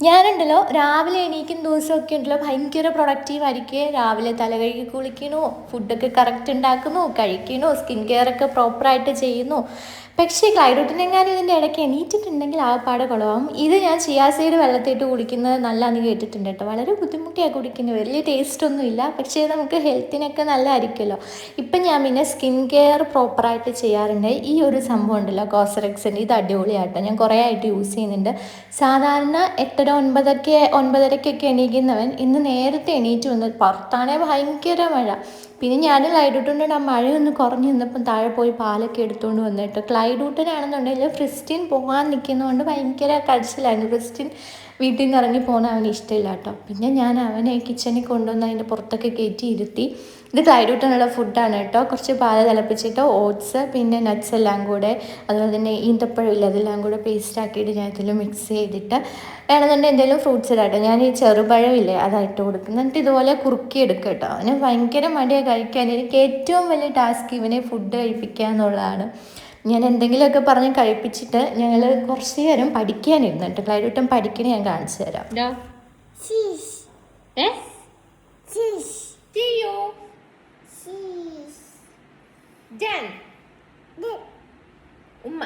ഞാനുണ്ടല്ലോ രാവിലെ എണീക്കുന്ന ദിവസമൊക്കെ ഉണ്ടല്ലോ ഭയങ്കര പ്രൊഡക്റ്റീവ് ആയിരിക്കും. രാവിലെ തല കഴുകി കുളിക്കണു, ഫുഡൊക്കെ കറക്റ്റ് ഉണ്ടാക്കുന്നു, കഴിക്കണു, സ്കിൻ കെയർ ഒക്കെ പ്രോപ്പറായിട്ട് ചെയ്യുന്നു. പക്ഷേ ക്ലൈഡോട്ടിനെങ്ങാനും ഇതിൻ്റെ ഇടയ്ക്ക് എണീറ്റിട്ടുണ്ടെങ്കിൽ ആകപ്പാടെ കുളമാവും. ഇത് ഞാൻ ചിയാ സീഡ് വെള്ളത്തിട്ട് കുടിക്കുന്നത് നല്ലതാണെന്ന് കേട്ടിട്ടുണ്ട് കേട്ടോ. വളരെ ബുദ്ധിമുട്ടിയാണ് കുടിക്കുന്നത്, വലിയ ടേസ്റ്റ് ഒന്നും ഇല്ല, പക്ഷേ നമുക്ക് ഹെൽത്തിനൊക്കെ നല്ലതായിരിക്കുമല്ലോ. ഇപ്പം ഞാൻ പിന്നെ സ്കിൻ കെയർ പ്രോപ്പറായിട്ട് ചെയ്യാറുണ്ട്. ഈ ഒരു സംഭവം ഉണ്ടല്ലോ കോസറക്സിൻ്റെ, ഇത് അടിപൊളിയാട്ടോ. ഞാൻ കുറേ ആയിട്ട് യൂസ് ചെയ്യുന്നുണ്ട്. സാധാരണ 8-9:30 എണീക്കുന്നവൻ ഇന്ന് നേരത്തെ എണീറ്റ് വന്ന്, പുറത്താണെങ്കിൽ ഭയങ്കര മഴ. പിന്നെ ഞാൻ ക്ലൈഡൂട്ടൻ്റെ ആ മഴയൊന്ന് കുറഞ്ഞ് നിന്നപ്പം താഴെ പോയി പാലൊക്കെ എടുത്തുകൊണ്ട് വന്നിട്ട്, ക്ലൈഡൂട്ടനാണെന്നുണ്ടെങ്കിൽ ക്രിസ്ത്യൻ പോകാൻ നിൽക്കുന്നതുകൊണ്ട് ഭയങ്കര കരച്ചിലായിരുന്നു. ക്രിസ്ത്യൻ വീട്ടിൽ നിന്ന് ഇറങ്ങി പോകുന്ന അവന് ഇഷ്ടമില്ല കേട്ടോ. പിന്നെ ഞാൻ അവനെ കിച്ചണിൽ കൊണ്ടുവന്ന് അതിൻ്റെ പുറത്തൊക്കെ കയറ്റി ഇരുത്തി. ഇത് ക്ലൈഡൂട്ടനുള്ള ഫുഡാണ് കേട്ടോ. കുറച്ച് പാല് തിളപ്പിച്ചിട്ട് ഓട്സ് പിന്നെ നട്ട്സ് എല്ലാം കൂടെ, അതുപോലെ തന്നെ ഈന്തപ്പഴം ഇല്ല, അതെല്ലാം കൂടെ പേസ്റ്റ് ആക്കിയിട്ട് ഞാൻ ഇതിൽ മിക്സ് ചെയ്തിട്ട്, വേണമെന്നുണ്ടെങ്കിൽ എന്തെങ്കിലും ഫ്രൂട്ട്സ് ഇടാട്ടോ. ഞാൻ ഈ ചെറുപഴം ഇല്ലേ അതായിട്ട് കൊടുക്കുന്നത്. എന്നിട്ട് ഇതുപോലെ കുറുക്കി എടുക്കുക കേട്ടോ. അവന് ഭയങ്കര മടിയാണ് കഴിക്കാൻ. എനിക്ക് ഏറ്റവും വലിയ ടാസ്ക് ഇവനെ ഫുഡ് കഴിപ്പിക്കുക എന്നുള്ളതാണ്. ഞാൻ എന്തെങ്കിലുമൊക്കെ പറഞ്ഞ് കഴിപ്പിച്ചിട്ട് ഞങ്ങൾ കുറച്ച് നേരം പഠിക്കാനിരുന്നിട്ട്, ക്ലൈഡൂട്ടൻ പഠിക്കണേ ഞാൻ കാണിച്ചു തരാം. ഉമ്മ